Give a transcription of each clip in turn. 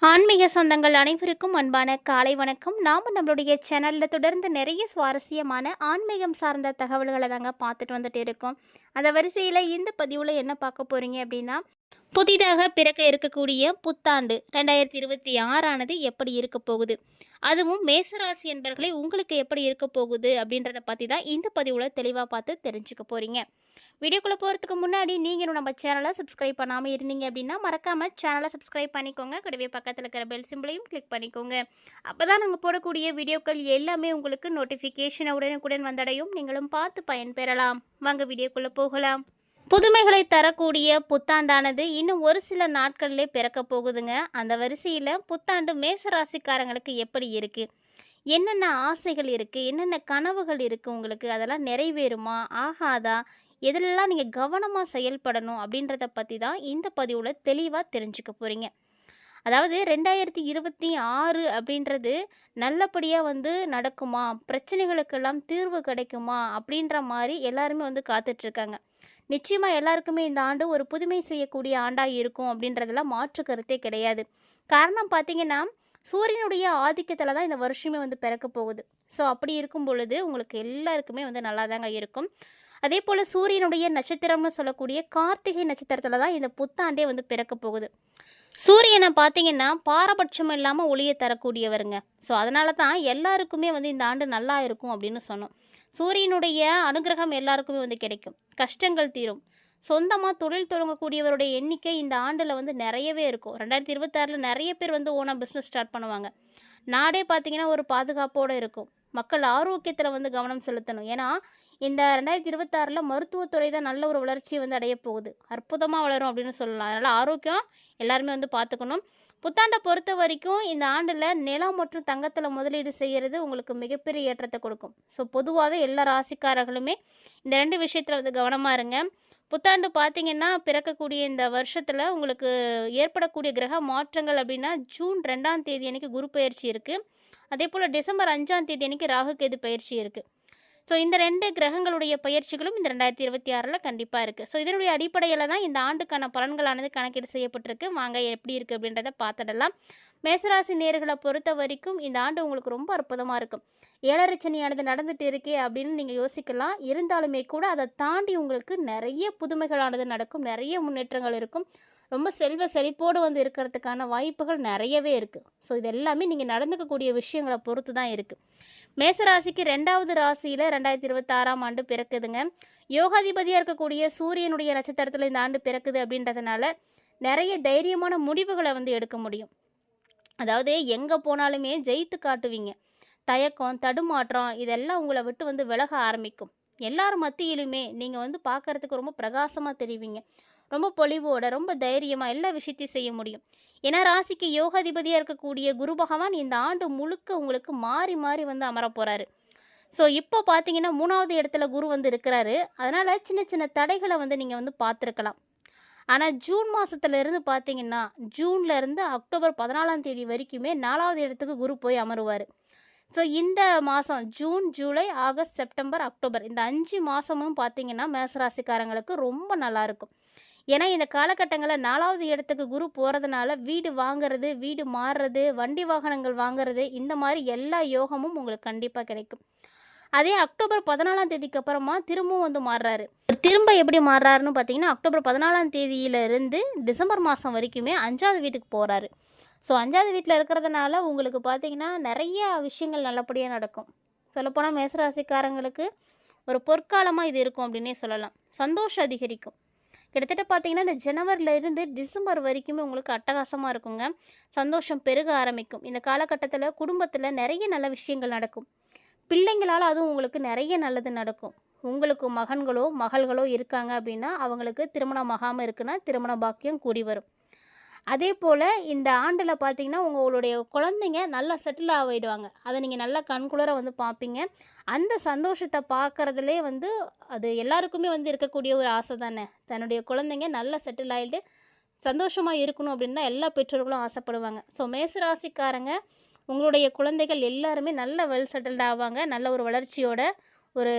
ஆன்மீக சொந்தங்கள் அனைவருக்கும் அன்பான காலை வணக்கம். நாம் நம்மளுடைய சேனலில் தொடர்ந்து நிறைய சுவாரஸ்யமான ஆன்மீகம் சார்ந்த தகவல்களை தாங்க பார்த்துட்டு வந்துட்டு இருக்கோம். அந்த வரிசையில் இந்த பதிவில் என்ன பார்க்க போகிறீங்க அப்படின்னா, புதிதாக பிறக்க இருக்கக்கூடிய புத்தாண்டு 2026 எப்படி இருக்க போகுது, அதுவும் மேசராசி என்பர்களை உங்களுக்கு எப்படி இருக்க போகுது அப்படின்றத பற்றி தான் இந்த பதிவில் தெளிவாக பார்த்து தெரிஞ்சுக்க போகிறீங்க. வீடியோக்குள்ளே போகிறதுக்கு முன்னாடி நீங்கள் நம்ம சேனலை சப்ஸ்கிரைப் பண்ணாமல் இருந்தீங்க அப்படின்னா மறக்காமல் சேனலை சப்ஸ்கிரைப் பண்ணிக்கோங்க. கூடவே பக்கத்தில் இருக்கிற பெல் சிம்பிளையும் கிளிக் பண்ணிக்கோங்க. அப்போ தான் நாங்கள் போடக்கூடிய வீடியோக்கள் எல்லாமே உங்களுக்கு நோட்டிஃபிகேஷன் உடனுக்குடன் வந்தடையும். நீங்களும் பார்த்து பயன்பெறலாம். வாங்க வீடியோக்குள்ளே போகலாம். புதுமைகளை தரக்கூடிய புத்தாண்டானது இன்னும் ஒரு சில நாட்கள்லே பிறக்க போகுதுங்க. அந்த வரிசையில் புத்தாண்டு மேசராசிக்காரங்களுக்கு எப்படி இருக்குது, என்னென்ன ஆசைகள் இருக்குது, என்னென்ன கனவுகள் இருக்குது உங்களுக்கு, அதெல்லாம் நிறைவேறுமா ஆகாதா, எதிலெல்லாம் நீங்கள் கவனமாக செயல்படணும் அப்படின்றத பற்றி தான் இந்த பதிவில் தெளிவாக தெரிஞ்சுக்க போகிறீங்க. அதாவது 2026 அப்படின்றது நல்லபடியாக நடக்குமா, பிரச்சனைகளுக்கெல்லாம் தீர்வு கிடைக்குமா அப்படின்ற மாதிரி எல்லாருமே காத்துட்ருக்காங்க. நிச்சயமாக எல்லாருக்குமே இந்த ஆண்டு ஒரு புதுமை செய்யக்கூடிய ஆண்டாக இருக்கும் அப்படின்றதெல்லாம் மாற்று கருத்தே கிடையாது. காரணம் பார்த்தீங்கன்னா, சூரியனுடைய ஆதிக்கத்தில் தான் இந்த வருஷமே பிறக்க போகுது. ஸோ அப்படி இருக்கும் பொழுது உங்களுக்கு எல்லாருக்குமே நல்லா தாங்க இருக்கும். அதே போல் சூரியனுடைய நட்சத்திரம்னு சொல்லக்கூடிய கார்த்திகை நட்சத்திரத்தில் தான் இந்த புத்தாண்டே பிறக்க போகுது. சூரியனை பார்த்தீங்கன்னா பாரபட்சம் இல்லாமல் ஒளியை தரக்கூடியவருங்க. ஸோ அதனால தான் எல்லாருக்குமே இந்த ஆண்டு நல்லா இருக்கும் அப்படின்னு சொன்னோம். சூரியனுடைய அனுகிரகம் எல்லாருக்குமே கிடைக்கும். கஷ்டங்கள் தீரும். சொந்தமாக தொழில் தொடங்கக்கூடியவருடைய எண்ணிக்கை இந்த ஆண்டில் நிறையவே இருக்கும். 2026 நிறைய பேர் ஓனாக பிஸ்னஸ் ஸ்டார்ட் பண்ணுவாங்க. நாடே பார்த்திங்கன்னா ஒரு பாதுகாப்போடு இருக்கும். மக்கள் ஆரோக்கியத்தில் கவனம் செலுத்தணும். ஏன்னா இந்த 2026 மருத்துவத்துறை தான் நல்ல ஒரு வளர்ச்சியை அடைய போகுது. அற்புதமாக வளரும் அப்படின்னு சொல்லலாம். அதனால் ஆரோக்கியம் எல்லாருமே பார்த்துக்கணும். புத்தாண்டை பொறுத்த வரைக்கும் இந்த ஆண்டில் நிலம் மற்றும் தங்கத்தில் முதலீடு செய்கிறது உங்களுக்கு மிகப்பெரிய ஏற்றத்தை கொடுக்கும். ஸோ பொதுவாகவே எல்லா ராசிக்காரர்களுமே இந்த 2 விஷயத்தில் கவனமாக இருங்க. புத்தாண்டு பார்த்திங்கன்னா பிறக்கக்கூடிய இந்த வருஷத்தில் உங்களுக்கு ஏற்படக்கூடிய கிரக மாற்றங்கள் அப்படின்னா, ஜூன் 2ஆம் தேதி அன்றைக்கி குரு பயிற்சி இருக்குது. அதே போல் டிசம்பர் 5ஆம் தேதி அன்றைக்கி ராகு கேது பயிற்சி இருக்குது. ஸோ இந்த 2 கிரகங்களுடைய பயிற்சிகளும் இந்த 2026 கண்டிப்பாக இருக்குது. ஸோ இதனுடைய அடிப்படையில் தான் இந்த ஆண்டுக்கான பலன்களானது கணக்கீடு செய்யப்பட்டிருக்கு. வாங்க எப்படி இருக்குது அப்படின்றத பார்த்துடலாம். மேசராசி நேர்களை பொறுத்த வரைக்கும் இந்த ஆண்டு உங்களுக்கு ரொம்ப அற்புதமாக இருக்கும். 7.5 சனியானது நடந்துட்டு இருக்கே அப்படின்னு நீங்கள் யோசிக்கலாம். இருந்தாலுமே கூட அதை தாண்டி உங்களுக்கு நிறைய புதுமைகளானது நடக்கும். நிறைய முன்னேற்றங்கள் இருக்கும். ரொம்ப செல்வ செழிப்போடு இருக்கிறதுக்கான வாய்ப்புகள் நிறையவே இருக்குது. ஸோ இது எல்லாமே நீங்கள் நடந்துக்கக்கூடிய விஷயங்களை பொறுத்து தான் இருக்குது. மேசராசிக்கு 2வது ராசியில் 2026ஆம் ஆண்டு பிறக்குதுங்க. யோகாதிபதியாக இருக்கக்கூடிய சூரியனுடைய நட்சத்திரத்தில் இந்த ஆண்டு பிறக்குது அப்படின்றதுனால நிறைய தைரியமான முடிவுகளை எடுக்க முடியும். அதாவது எங்கே போனாலுமே ஜெயித்து காட்டுவீங்க. தயக்கம், தடுமாற்றம் இதெல்லாம் உங்களை விட்டு விலக ஆரம்பிக்கும். எல்லாரும் மத்தியிலுமே நீங்கள் பார்க்குறதுக்கு ரொம்ப பிரகாசமாக தெரிவிங்க. ரொம்ப பொலிவோட, ரொம்ப தைரியமாக எல்லா விஷயத்தையும் செய்ய முடியும். ஏன்னா ராசிக்கு யோகாதிபதியாக இருக்கக்கூடிய குரு பகவான் இந்த ஆண்டு முழுக்க உங்களுக்கு மாறி மாறி அமர போகிறாரு. ஸோ இப்போ பார்த்தீங்கன்னா 3வது இடத்துல குரு இருக்கிறாரு. அதனால் சின்ன சின்ன தடைகளை நீங்கள் பார்த்துருக்கலாம். ஆனால் ஜூன் மாதத்துலேருந்து பார்த்தீங்கன்னா, ஜூன்லேருந்து அக்டோபர் 14ஆம் தேதி வரைக்குமே 4வது இடத்துக்கு குரு போய் அமருவார். ஸோ இந்த மாதம் June, July, August, September, October இந்த 5 மாதமும் பார்த்தீங்கன்னா மேசராசிக்காரங்களுக்கு ரொம்ப நல்லாயிருக்கும். ஏன்னா இந்த காலகட்டங்களில் 4வது இடத்துக்கு குரு போகிறதுனால வீடு வாங்கிறது, வீடு மாறுறது, வண்டி வாகனங்கள் வாங்கிறது இந்த மாதிரி எல்லா யோகமும் உங்களுக்கு கண்டிப்பாக கிடைக்கும். அதே அக்டோபர் 14ஆம் தேதிக்கு அப்புறமா திரும்பவும் மாறுறாரு. திரும்ப எப்படி மாறுறாருன்னு பார்த்தீங்கன்னா, அக்டோபர் 14ஆம் தேதியிலிருந்து டிசம்பர் மாதம் வரைக்குமே 5வது வீட்டுக்கு போகிறாரு. ஸோ 5வது வீட்டில் இருக்கிறதுனால உங்களுக்கு பார்த்தீங்கன்னா நிறைய விஷயங்கள் நல்லபடியாக நடக்கும். சொல்லப்போனால் மேசராசிக்காரங்களுக்கு ஒரு பொற்காலமாக இது இருக்கும் அப்படின்னே சொல்லலாம். சந்தோஷம் அதிகரிக்கும். கிட்டத்தட்ட பார்த்தீங்கன்னா இந்த ஜனவரியிலிருந்து டிசம்பர் வரைக்குமே உங்களுக்கு அட்டகாசமாக இருக்குங்க. சந்தோஷம் பெருக ஆரம்பிக்கும். இந்த காலகட்டத்தில் குடும்பத்தில் நிறைய நல்ல விஷயங்கள் நடக்கும். பிள்ளைங்களால் அதுவும் உங்களுக்கு நிறைய நல்லது நடக்கும். உங்களுக்கு மகன்களோ மகள்களோ இருக்காங்க அப்படின்னா அவங்களுக்கு திருமணம் ஆகாமல் இருக்குன்னா திருமண பாக்கியம் கூடி வரும். அதே போல் இந்த ஆண்டில் பார்த்தீங்கன்னா உங்களுடைய குழந்தைங்க நல்லா செட்டில் ஆகிடுவாங்க. அதை நீங்கள் நல்லா கண்குளிர பார்ப்பீங்க. அந்த சந்தோஷத்தை பார்க்குறதுலே அது எல்லாருக்குமே இருக்கக்கூடிய ஒரு ஆசை தானே. தன்னுடைய குழந்தைங்க நல்லா செட்டில் ஆகிட்டு சந்தோஷமாக இருக்கணும் அப்படின்னு தான் எல்லா பெற்றோர்களும் ஆசைப்படுவாங்க. ஸோ மேசராசிக்காரங்க உங்களுடைய குழந்தைகள் எல்லாருமே நல்ல வெல் செட்டில்ட் ஆவாங்க. நல்ல ஒரு வளர்ச்சியோட ஒரு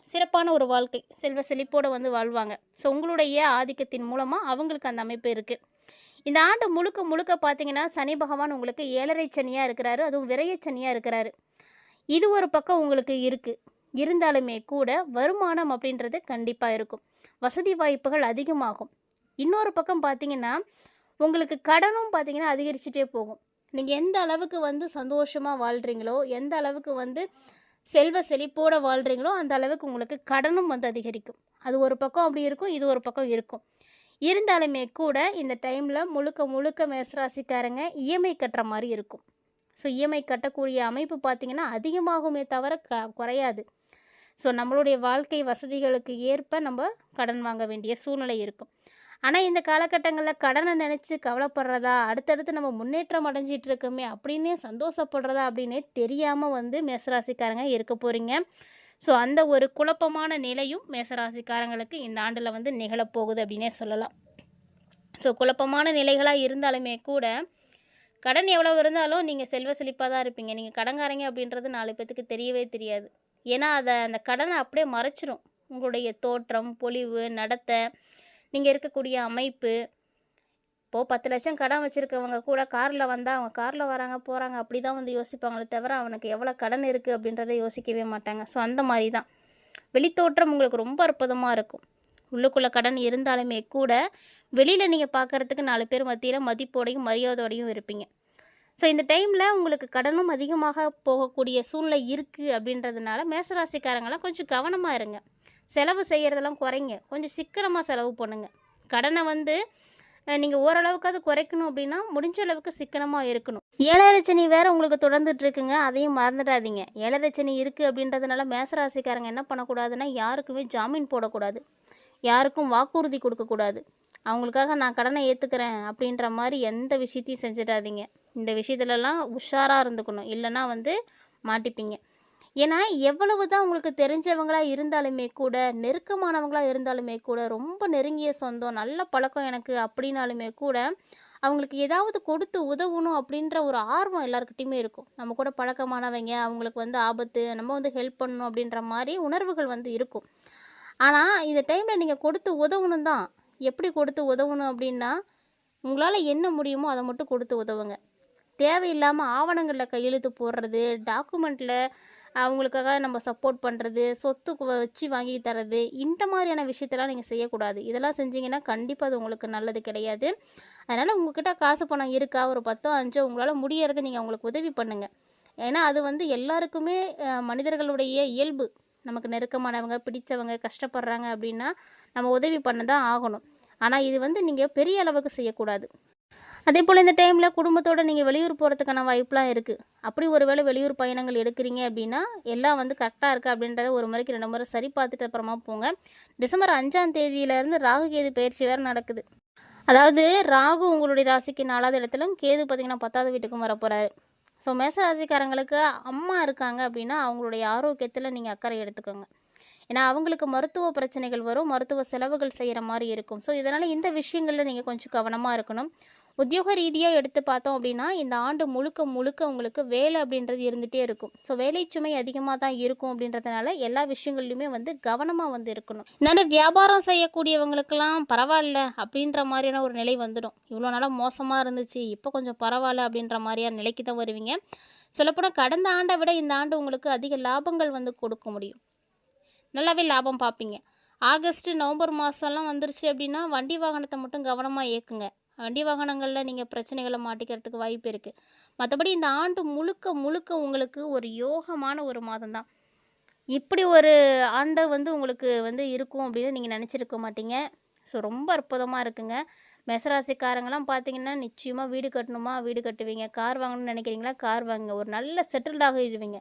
சிறப்பான ஒரு வாழ்க்கை செல்வ செழிப்போடு வாழ்வாங்க. ஸோ உங்களுடைய ஆதிக்கத்தின் மூலமாக அவங்களுக்கு அந்த அமைப்பு இருக்குது. இந்த ஆண்டு முழுக்க முழுக்க பார்த்தீங்கன்னா சனி பகவான் உங்களுக்கு 7.5 சனியாக இருக்கிறாரு, அதுவும் விரயச் சனியாக இருக்கிறாரு. இது ஒரு பக்கம் உங்களுக்கு இருக்குது. இருந்தாலுமே கூட வருமானம் அப்படின்றது கண்டிப்பாக இருக்கும். வசதி வாய்ப்புகள் அதிகமாகும். இன்னொரு பக்கம் பார்த்தீங்கன்னா உங்களுக்கு கடனும் பார்த்தீங்கன்னா அதிகரிச்சுட்டே போகும். நீங்கள் எந்த அளவுக்கு வந்து சந்தோஷமாக வாழ்கிறீங்களோ, எந்த அளவுக்கு வந்து செல்வ செழிப்போடு வாழ்கிறீங்களோ அந்த அளவுக்கு உங்களுக்கு கடனும் வந்து அதிகரிக்கும். அது ஒரு பக்கம் அப்படி இருக்கும், இது ஒரு பக்கம் இருக்கும். இருந்தாலுமே கூட இந்த டைமில் முழுக்க முழுக்க மேசராசிக்காரங்க இஎம்ஐ கட்டுற மாதிரி இருக்கும். ஸோ இஎம்ஐ கட்டக்கூடிய அமைப்பு பார்த்திங்கன்னா அதிகமாகுமே தவிர குறையாது. ஸோ நம்மளுடைய வாழ்க்கை வசதிகளுக்கு ஏற்ப நம்ம கடன் வாங்க வேண்டிய சூழ்நிலை இருக்கும். ஆனால் இந்த காலகட்டங்களில் கடனை நினச்சி கவலைப்படுறதா, அடுத்தடுத்து நம்ம முன்னேற்றம் அடைஞ்சிட்டு இருக்கோமே அப்படின்னே சந்தோஷப்படுறதா அப்படின்னே தெரியாமல் வந்து மேசராசிக்காரங்க இருக்க போகிறீங்க. ஸோ அந்த ஒரு குழப்பமான நிலையும் மேசராசிக்காரங்களுக்கு இந்த ஆண்டில் வந்து நிகழப்போகுது அப்படின்னே சொல்லலாம். ஸோ குழப்பமான நிலைகளாக இருந்தாலுமே கூட கடன் எவ்வளோ இருந்தாலும் நீங்கள் செல்வ செழிப்பாக தான் இருப்பீங்க. நீங்கள் கடன்காரங்க அப்படின்றது 4 பேத்துக்கு தெரியவே தெரியாது. ஏன்னா அந்த கடனை அப்படியே மறைச்சிரும். உங்களுடைய தோற்றம், பொலிவு, நடத்தை, நீங்கள் இருக்கக்கூடிய அமைப்பு. இப்போது 10 லட்சம் கடன் வச்சுருக்கவங்க கூட காரில் வந்தால் அவங்க காரில் வராங்க போகிறாங்க அப்படி தான் வந்து யோசிப்பாங்களே தவிர அவனுக்கு எவ்வளோ கடன் இருக்குது அப்படின்றத யோசிக்கவே மாட்டாங்க. ஸோ அந்த மாதிரி தான் வெளித்தோற்றம் உங்களுக்கு ரொம்ப அற்புதமாக இருக்கும். உள்ளுக்குள்ளே கடன் இருந்தாலுமே கூட வெளியில் நீங்கள் பார்க்குறதுக்கு 4 பேர் மத்தியில் மதிப்போடையும் மரியாதையோடையும் இருப்பீங்க. ஸோ இந்த டைமில் உங்களுக்கு கடனும் அதிகமாக போகக்கூடிய சூழ்நிலை இருக்குது அப்படின்றதுனால மேசராசிக்காரங்களாம் கொஞ்சம் கவனமாக இருங்க. செலவு செய்கிறதெல்லாம் குறைங்க. கொஞ்சம் சிக்கனமாக செலவு பண்ணுங்கள். கடனை வந்து நீங்கள் ஓரளவுக்காவது குறைக்கணும் அப்படின்னா முடிஞ்ச அளவுக்கு சிக்கனமாக இருக்கணும். 7.5 சனி வேறு உங்களுக்கு தொடர்ந்துட்டு இருக்குங்க, அதையும் மறந்துடாதீங்க. 7.5 சனி இருக்குது அப்படின்றதுனால மேசராசிக்காரங்க என்ன பண்ணக்கூடாதுன்னா யாருக்குமே ஜாமீன் போடக்கூடாது, யாருக்கும் வாக்குறுதி கொடுக்கக்கூடாது. அவங்களுக்காக நான் கடனை ஏற்றுக்கிறேன் அப்படின்ற மாதிரி எந்த விஷயத்தையும் செஞ்சிடாதீங்க. இந்த விஷயத்துலலாம் உஷாராக இருந்துக்கணும், இல்லைன்னா வந்து மாட்டிப்பீங்க. ஏன்னா எவ்வளவு தான் உங்களுக்கு தெரிஞ்சவங்களாக இருந்தாலுமே கூட, நெருக்கமானவங்களாக இருந்தாலுமே கூட, ரொம்ப நெருங்கிய சொந்தம், நல்ல பழக்கம் எனக்கு அப்படின்னாலுமே கூட அவங்களுக்கு ஏதாவது கொடுத்து உதவணும் அப்படின்ற ஒரு ஆர்வம் எல்லாருக்கிட்டையுமே இருக்கும். நம்ம கூட பழக்கமானவங்க, அவங்களுக்கு வந்து ஆபத்து, நம்ம வந்து ஹெல்ப் பண்ணணும் அப்படின்ற மாதிரி உணர்வுகள் வந்து இருக்கும். ஆனால் இந்த டைமில் நீங்கள் கொடுத்து உதவணும் தான். எப்படி கொடுத்து உதவணும் அப்படின்னா, உங்களால் என்ன முடியுமோ அதை மட்டும் கொடுத்து உதவுங்க. தேவையில்லாமல் ஆவணங்களில் கையெழுத்து போடுறது, டாக்குமெண்ட்டில் அவங்களுக்காக நம்ம சப்போர்ட் பண்ணுறது, சொத்து வச்சு வாங்கி தர்றது, இந்த மாதிரியான விஷயத்தெல்லாம் நீங்கள் செய்யக்கூடாது. இதெல்லாம் செஞ்சீங்கன்னா கண்டிப்பாக அது உங்களுக்கு நல்லது கிடையாது. அதனால் உங்கள்கிட்ட காசு பணம் இருக்கா, ஒரு 10ஓ 5ஓ உங்களால் முடியறதை நீங்கள் அவங்களுக்கு உதவி பண்ணுங்கள். ஏன்னா அது வந்து எல்லாருக்குமே மனிதர்களுடைய இயல்பு. நமக்கு நெருக்கமானவங்க, பிடித்தவங்க கஷ்டப்படுறாங்க அப்படின்னா நம்ம உதவி பண்ண தான் ஆகணும். ஆனால் இது வந்து நீங்கள் பெரிய அளவுக்கு செய்யக்கூடாது. அதே போல் இந்த டைமில் குடும்பத்தோடு நீங்கள் வெளியூர் போகிறதுக்கான வாய்ப்புலாம் இருக்குது. அப்படி ஒரு வேளை வெளியூர் பயணங்கள் எடுக்கிறீங்க அப்படின்னா எல்லாம் வந்து கரெக்டாக இருக்குது அப்படின்றத ஒரு முறைக்கு 2 முறை சரி பார்த்துட்டு அப்புறமா போங்க. டிசம்பர் 5ஆம் தேதியிலேருந்து ராகு கேது பயிற்சி வேறு நடக்குது. அதாவது ராகு உங்களுடைய ராசிக்கு 4வது இடத்துலும், கேது பார்த்திங்கன்னா 10வது வீட்டுக்கும் வரப்போகிறாரு. ஸோ மேசராசிக்காரங்களுக்கு அம்மா இருக்காங்க அப்படின்னா அவங்களுடைய ஆரோக்கியத்தில் நீங்கள் அக்கறை எடுத்துக்கோங்க. ஏன்னா அவங்களுக்கு மருத்துவ பிரச்சனைகள் வரும், மருத்துவ செலவுகள் செய்கிற மாதிரி இருக்கும். ஸோ இதனால் இந்த விஷயங்களில் நீங்கள் கொஞ்சம் கவனமாக இருக்கணும். உத்தியோக ரீதியாக எடுத்து பார்த்தோம் அப்படின்னா இந்த ஆண்டு முழுக்க முழுக்க உங்களுக்கு வேலை அப்படின்றது இருந்துகிட்டே இருக்கும். ஸோ வேலை சுமை அதிகமாக தான் இருக்கும் அப்படின்றதுனால எல்லா விஷயங்கள்லையுமே வந்து கவனமாக வந்து இருக்கணும். இதனால் வியாபாரம் செய்யக்கூடியவங்களுக்கெல்லாம் பரவாயில்ல அப்படின்ற மாதிரியான ஒரு நிலை வந்துடும். இவ்வளோ நாளாக மோசமாக இருந்துச்சு, இப்போ கொஞ்சம் பரவாயில்ல அப்படின்ற மாதிரியான நிலைக்கு தான் வருவீங்க. சொல்லப்போனால் கடந்த ஆண்டை விட இந்த ஆண்டு உங்களுக்கு அதிக லாபங்கள் வந்து கொடுக்க முடியும். நல்லாவே லாபம் பார்ப்பீங்க. ஆகஸ்ட் நவம்பர் மாதம்லாம் வந்துருச்சு அப்படின்னா வண்டி வாகனத்தை மட்டும் கவனமாக இயக்குங்க. வண்டி வாகனங்களில் நீங்கள் பிரச்சனைகளை மாட்டிக்கிறதுக்கு வாய்ப்பு இருக்குது. மற்றபடி இந்த ஆண்டு முழுக்க முழுக்க உங்களுக்கு ஒரு யோகமான ஒரு மாதம் தான். இப்படி ஒரு ஆண்டை வந்து உங்களுக்கு வந்து இருக்கும் அப்படின்னு நீங்கள் நினச்சிருக்க மாட்டீங்க. ஸோ ரொம்ப அற்புதமாக இருக்குங்க. மேசராசிக்காரங்களாம் பார்த்தீங்கன்னா நிச்சயமாக வீடு கட்டணுமா வீடு கட்டுவீங்க, கார் வாங்கணும்னு நினைக்கிறீங்களா கார் வாங்குங்க, ஒரு நல்ல செட்டில்டாக இருவீங்க.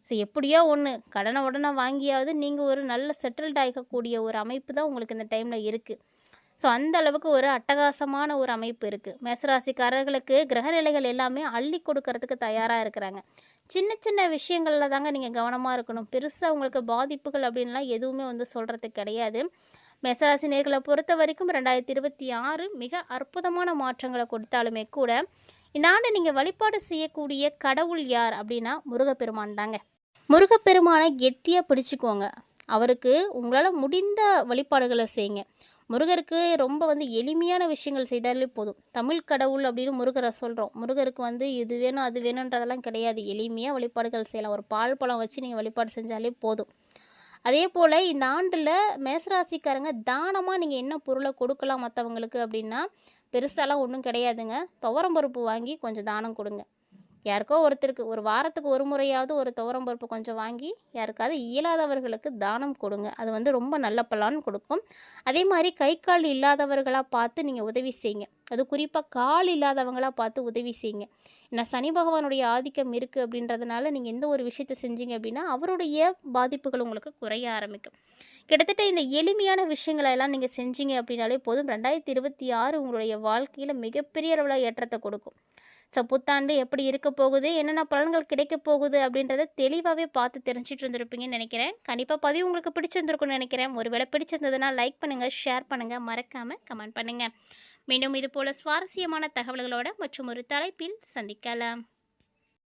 ஸோ எப்படியோ ஒன்று கடனை உடனே வாங்கியாவது நீங்கள் ஒரு நல்ல செட்டில்ட் ஆகக்கூடிய ஒரு அமைப்பு தான் உங்களுக்கு இந்த டைமில் இருக்குது. ஸோ அந்த அளவுக்கு ஒரு அட்டகாசமான ஒரு அமைப்பு இருக்குது. மேசராசிக்காரர்களுக்கு கிரகநிலைகள் எல்லாமே அள்ளி கொடுக்கறதுக்கு தயாராக இருக்கிறாங்க. சின்ன சின்ன விஷயங்களில் தாங்க நீங்கள் கவனமாக இருக்கணும். பெருசாக உங்களுக்கு பாதிப்புகள் அப்படின்லாம் எதுவுமே வந்து சொல்கிறதுக்கு கிடையாது. மேசராசி நேர்களை பொறுத்த வரைக்கும் 2026 மிக அற்புதமான மாற்றங்களை கொடுத்தாலுமே கூட இந்த ஆண்டு நீங்கள் வழிபாடு செய்யக்கூடிய கடவுள் யார் அப்படின்னா முருகப்பெருமான் தாங்க. முருகப்பெருமானை கெட்டியாக பிடிச்சிக்கோங்க. அவருக்கு உங்களால் முடிந்த வழிபாடுகளை செய்யுங்க. முருகருக்கு ரொம்ப எளிமையான விஷயங்கள் செய்தாலே போதும். தமிழ் கடவுள் அப்படின்னு முருகரை சொல்கிறோம். முருகருக்கு இது வேணும் அது வேணுன்றதெல்லாம் கிடையாது. எளிமையாக வழிபாடுகள் செய்யலாம். ஒரு பால் பழம் வச்சு நீங்கள் வழிபாடு செஞ்சாலே போதும். அதே போல் இந்த ஆண்டில் மேசராசிக்காரங்க தானமாக நீங்கள் என்ன பொருளை கொடுக்கலாம் மற்றவங்களுக்கு அப்படின்னா, பெருசாலாம் ஒன்றும் கிடையாதுங்க. துவரம் பருப்பு வாங்கி கொஞ்சம் தானம் கொடுங்க. யாருக்கோ ஒருத்தருக்கு ஒரு வாரத்துக்கு ஒரு முறையாவது ஒரு துவரம் பருப்பு கொஞ்சம் வாங்கி யாருக்காவது இயலாதவர்களுக்கு தானம் கொடுங்க. அது ரொம்ப நல்ல பலன் கொடுக்கும். அதே மாதிரி கை கால் இல்லாதவர்களாக பார்த்து நீங்கள் உதவி செய்யுங்க. அது குறிப்பாக கால் இல்லாதவங்களாக பார்த்து உதவி செய்யுங்க. ஏன்னா சனி பகவானுடைய ஆதிக்கம் இருக்குது அப்படின்றதுனால நீங்கள் எந்த ஒரு விஷயத்தை செஞ்சீங்க அப்படின்னா அவருடைய பாதிப்புகள் உங்களுக்கு குறைய ஆரம்பிக்கும். கிட்டத்தட்ட இந்த எளிமையான விஷயங்களை எல்லாம் நீங்கள் செஞ்சீங்க அப்படின்னாலே போதும். 2026 உங்களுடைய வாழ்க்கையில் மிகப்பெரிய அளவில் ஏற்றத்தை கொடுக்கும். ஸோ புத்தாண்டு எப்படி இருக்க போகுது, என்னென்ன பலன்கள் கிடைக்க போகுது அப்படின்றத தெளிவாகவே பார்த்து தெரிஞ்சுட்டு இருந்திருப்பீங்கன்னு நினைக்கிறேன். கண்டிப்பாக பதிவு உங்களுக்கு பிடிச்சிருந்துருக்குன்னு நினைக்கிறேன். ஒருவேளை பிடிச்சிருந்ததுன்னா லைக் பண்ணுங்கள், ஷேர் பண்ணுங்கள், மறக்காமல் கமெண்ட் பண்ணுங்கள். மீண்டும் இது போல் சுவாரஸ்யமான தகவல்களோட மற்றும் ஒரு தலைப்பில் சந்திக்கலாம்.